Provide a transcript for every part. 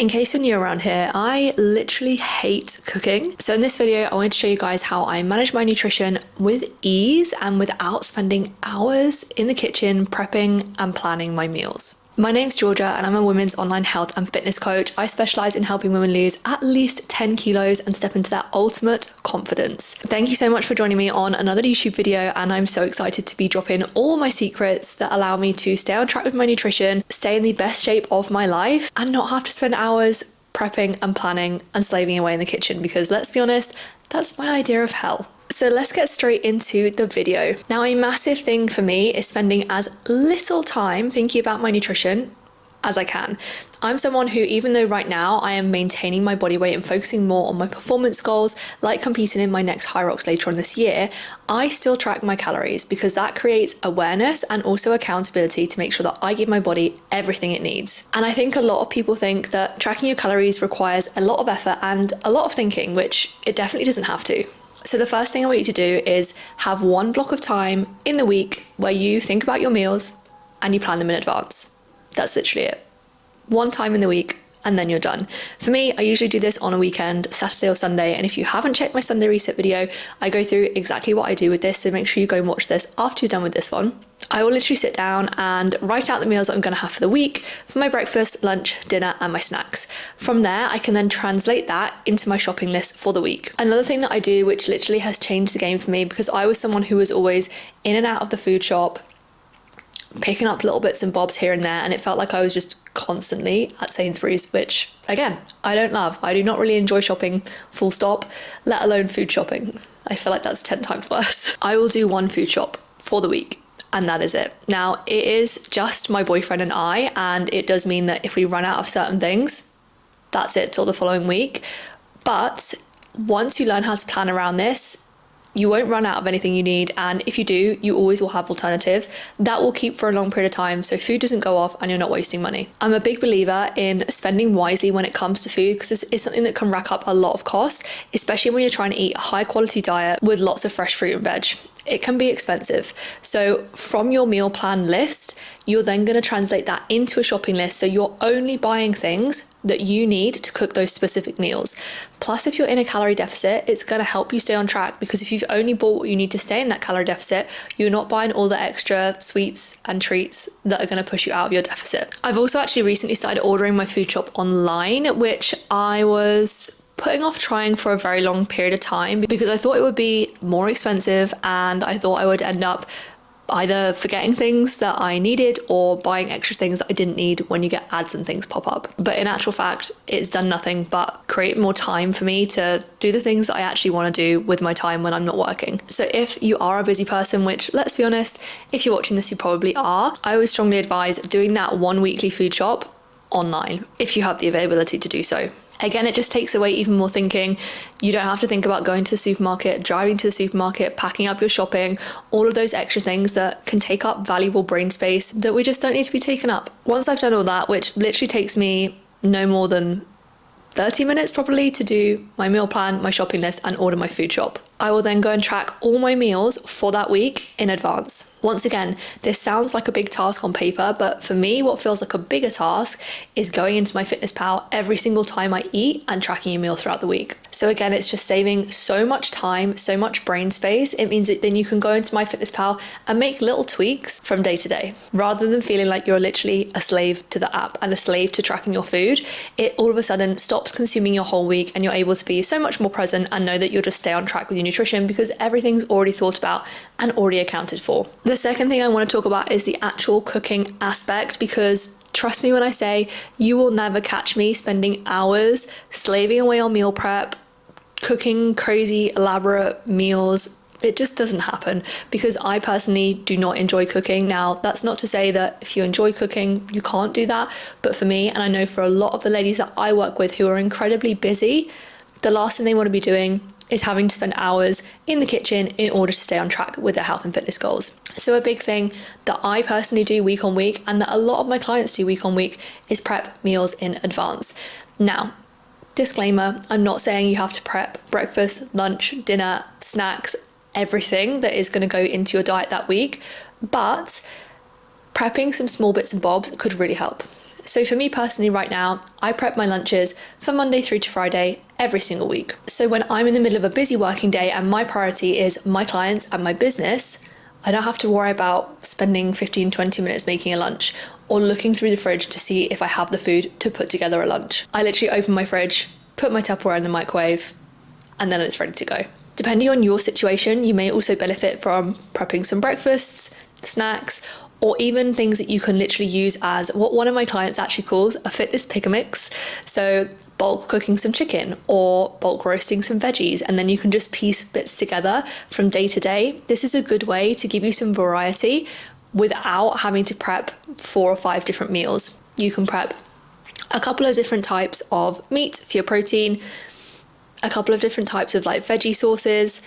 In case you're new around here, I literally hate cooking. So in this video, I wanted to show you guys how I manage my nutrition with ease and without spending hours in the kitchen prepping and planning my meals. My name's Georgia and I'm a women's online health and fitness coach. I specialize in helping women lose at least 10 kilos and step into that ultimate confidence. Thank you so much for joining me on another YouTube video, and I'm so excited to be dropping all my secrets that allow me to stay on track with my nutrition, stay in the best shape of my life, and not have to spend hours prepping and planning and slaving away in the kitchen, because let's be honest, that's my idea of hell. So let's get straight into the video. Now, a massive thing for me is spending as little time thinking about my nutrition as I can. I'm someone who, even though right now I am maintaining my body weight and focusing more on my performance goals, like competing in my next HYROX later on this year, I still track my calories because that creates awareness and also accountability to make sure that I give my body everything it needs. And I think a lot of people think that tracking your calories requires a lot of effort and a lot of thinking, which it definitely doesn't have to. So the first thing I want you to do is have one block of time in the week where you think about your meals and you plan them in advance. That's literally it. One time in the week and then you're done. For me, I usually do this on a weekend, Saturday or Sunday. And if you haven't checked my Sunday reset video, I go through exactly what I do with this. So make sure you go and watch this after you're done with this one. I will literally sit down and write out the meals that I'm going to have for the week, for my breakfast, lunch, dinner, and my snacks. From there, I can then translate that into my shopping list for the week. Another thing that I do, which literally has changed the game for me, because I was someone who was always in and out of the food shop, picking up little bits and bobs here and there, and it felt like I was just constantly at Sainsbury's, which again, I don't love. I do not really enjoy shopping, full stop, let alone food shopping. I feel like that's 10 times worse. I will do one food shop for the week, and that is it. Now, it is just my boyfriend and I, and it does mean that if we run out of certain things, that's it till the following week. But once you learn how to plan around this, you won't run out of anything you need, and if you do, you always will have alternatives that will keep for a long period of time, so food doesn't go off and you're not wasting money. I'm a big believer in spending wisely when it comes to food, because it's something that can rack up a lot of cost, especially when you're trying to eat a high quality diet with lots of fresh fruit and veg. It can be expensive. So from your meal plan list, you're then going to translate that into a shopping list, so you're only buying things that you need to cook those specific meals. Plus, if you're in a calorie deficit, it's going to help you stay on track, because if you've only bought what you need to stay in that calorie deficit, you're not buying all the extra sweets and treats that are going to push you out of your deficit. I've also actually recently started ordering my food shop online, which I was putting off trying for a very long period of time because I thought it would be more expensive, and I thought I would end up either forgetting things that I needed or buying extra things that I didn't need when you get ads and things pop up. But in actual fact, it's done nothing but create more time for me to do the things that I actually want to do with my time when I'm not working. So if you are a busy person, which let's be honest, if you're watching this, you probably are, I would strongly advise doing that one weekly food shop online if you have the availability to do so. Again, it just takes away even more thinking. You don't have to think about going to the supermarket, driving to the supermarket, packing up your shopping, all of those extra things that can take up valuable brain space that we just don't need to be taken up. Once I've done all that, which literally takes me no more than 30 minutes probably to do my meal plan, my shopping list, and order my food shop, I will then go and track all my meals for that week in advance. Once again, this sounds like a big task on paper, but for me, what feels like a bigger task is going into MyFitnessPal every single time I eat and tracking a meal throughout the week. So again, it's just saving so much time, so much brain space. It means that then you can go into MyFitnessPal and make little tweaks from day to day, rather than feeling like you're literally a slave to the app and a slave to tracking your food. It all of a sudden stops consuming your whole week, and you're able to be so much more present and know that you'll just stay on track with your nutrition because everything's already thought about and already accounted for. The second thing I want to talk about is the actual cooking aspect, because trust me when I say you will never catch me spending hours slaving away on meal prep, cooking crazy elaborate meals. It just doesn't happen, because I personally do not enjoy cooking. Now, that's not to say that if you enjoy cooking, you can't do that. But for me, and I know for a lot of the ladies that I work with who are incredibly busy, the last thing they want to be doing is having to spend hours in the kitchen in order to stay on track with their health and fitness goals. So a big thing that I personally do week on week, and that a lot of my clients do week on week, is prep meals in advance. Now, disclaimer, I'm not saying you have to prep breakfast, lunch, dinner, snacks, everything that is going to go into your diet that week, but prepping some small bits and bobs could really help. So for me personally right now, I prep my lunches for Monday through to Friday every single week. So when I'm in the middle of a busy working day and my priority is my clients and my business, I don't have to worry about spending 15-20 minutes making a lunch or looking through the fridge to see if I have the food to put together a lunch. I literally open my fridge, put my Tupperware in the microwave, and then it's ready to go. Depending on your situation, you may also benefit from prepping some breakfasts, snacks, or even things that you can literally use as what one of my clients actually calls a fitness pick a mix. So bulk cooking some chicken or bulk roasting some veggies, and then you can just piece bits together from day to day. This is a good way to give you some variety without having to prep 4 or 5 different meals. You can prep a couple of different types of meat for your protein, a couple of different types of like veggie sauces,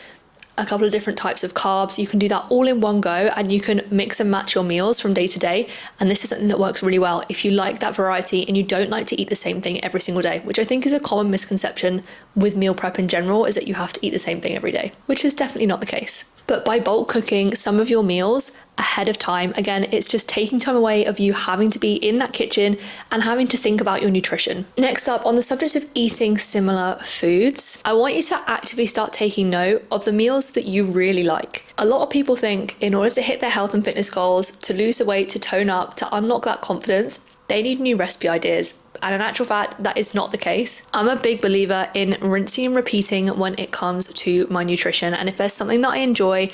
a couple of different types of carbs. You can do that all in one go, and you can mix and match your meals from day to day. And this is something that works really well if you like that variety and you don't like to eat the same thing every single day, which I think is a common misconception with meal prep in general, is that you have to eat the same thing every day, which is definitely not the case. But by bulk cooking some of your meals ahead of time, again, it's just taking time away of you having to be in that kitchen and having to think about your nutrition. Next up, on the subject of eating similar foods, I want you to actively start taking note of the meals that you really like. A lot of people think in order to hit their health and fitness goals, to lose the weight, to tone up, to unlock that confidence, they need new recipe ideas. And in actual fact, that is not the case. I'm a big believer in rinsing and repeating when it comes to my nutrition. And if there's something that I enjoy,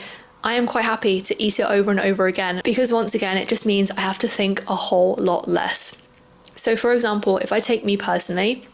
I am quite happy to eat it over and over again, because once again, it just means I have to think a whole lot less. So for example, if I take me personally,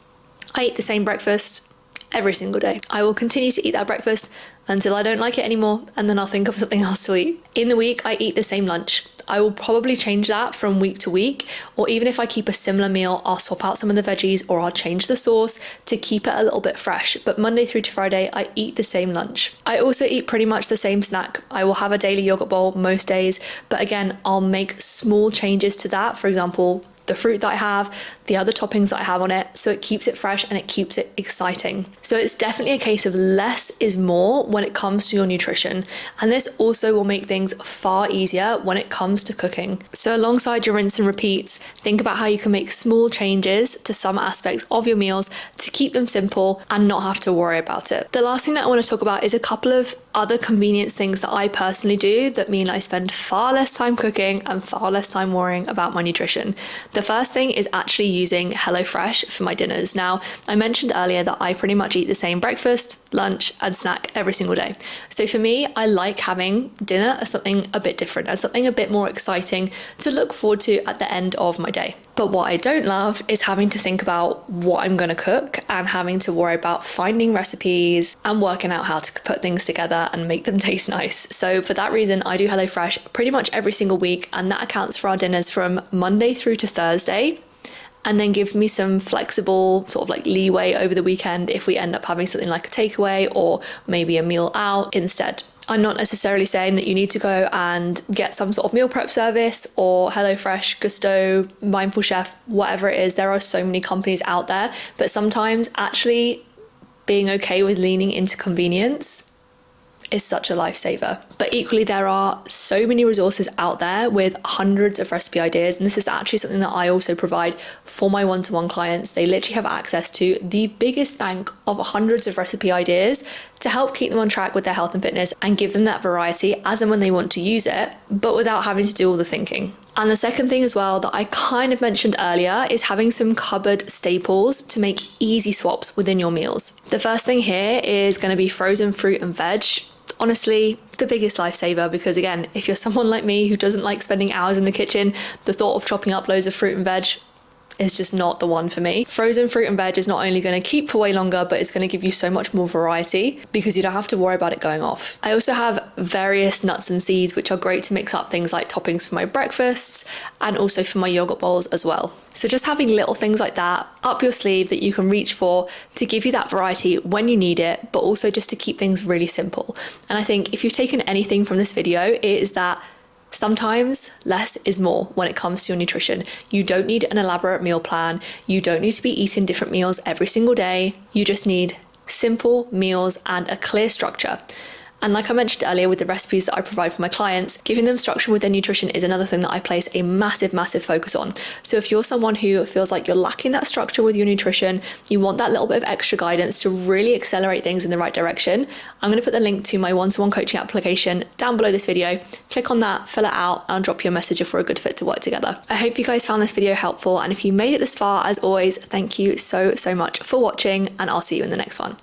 I eat the same breakfast every single day. I will continue to eat that breakfast until I don't like it anymore, and then I'll think of something else to eat. In the week, I eat the same lunch. I will probably change that from week to week, or even if I keep a similar meal, I'll swap out some of the veggies or I'll change the sauce to keep it a little bit fresh. But Monday through to Friday, I eat the same lunch. I also eat pretty much the same snack. I will have a daily yogurt bowl most days, but again, I'll make small changes to that. For example, the fruit that I have, the other toppings that I have on it, so it keeps it fresh and it keeps it exciting. So it's definitely a case of less is more when it comes to your nutrition. And this also will make things far easier when it comes to cooking. So alongside your rinse and repeats, think about how you can make small changes to some aspects of your meals to keep them simple and not have to worry about it. The last thing that I want to talk about is a couple of other convenience things that I personally do that mean I spend far less time cooking and far less time worrying about my nutrition. The first thing is actually using HelloFresh for my dinners. Now, I mentioned earlier that I pretty much eat the same breakfast, lunch, and snack every single day. So for me, I like having dinner as something a bit different, as something a bit more exciting to look forward to at the end of my day. But what I don't love is having to think about what I'm going to cook and having to worry about finding recipes and working out how to put things together and make them taste nice. So for that reason, I do HelloFresh pretty much every single week, and that accounts for our dinners from Monday through to Thursday, and then gives me some flexible sort of like leeway over the weekend if we end up having something like a takeaway or maybe a meal out instead. I'm not necessarily saying that you need to go and get some sort of meal prep service or HelloFresh, Gusto, Mindful Chef, whatever it is. There are so many companies out there, but sometimes actually being okay with leaning into convenience is such a lifesaver. But equally, there are so many resources out there with hundreds of recipe ideas, and this is actually something that I also provide for my one-to-one clients. They literally have access to the biggest bank of hundreds of recipe ideas to help keep them on track with their health and fitness and give them that variety as and when they want to use it, but without having to do all the thinking. And the second thing as well that I kind of mentioned earlier is having some cupboard staples to make easy swaps within your meals. The first thing here is going to be frozen fruit and veg. Honestly, the biggest lifesaver, because again, if you're someone like me who doesn't like spending hours in the kitchen, the thought of chopping up loads of fruit and veg is just not the one for me. Frozen fruit and veg is not only going to keep for way longer, but it's going to give you so much more variety because you don't have to worry about it going off. I also have various nuts and seeds, which are great to mix up things like toppings for my breakfasts and also for my yogurt bowls as well. So just having little things like that up your sleeve that you can reach for to give you that variety when you need it, but also just to keep things really simple. And I think if you've taken anything from this video, it is that sometimes less is more when it comes to your nutrition. You don't need an elaborate meal plan. You don't need to be eating different meals every single day. You just need simple meals and a clear structure. And like I mentioned earlier with the recipes that I provide for my clients, giving them structure with their nutrition is another thing that I place a massive, massive focus on. So if you're someone who feels like you're lacking that structure with your nutrition, you want that little bit of extra guidance to really accelerate things in the right direction, I'm going to put the link to my one-to-one coaching application down below this video. Click on that, fill it out, and I'll drop you a message if we're a good fit to work together. I hope you guys found this video helpful, and if you made it this far, as always, thank you so much for watching, and I'll see you in the next one.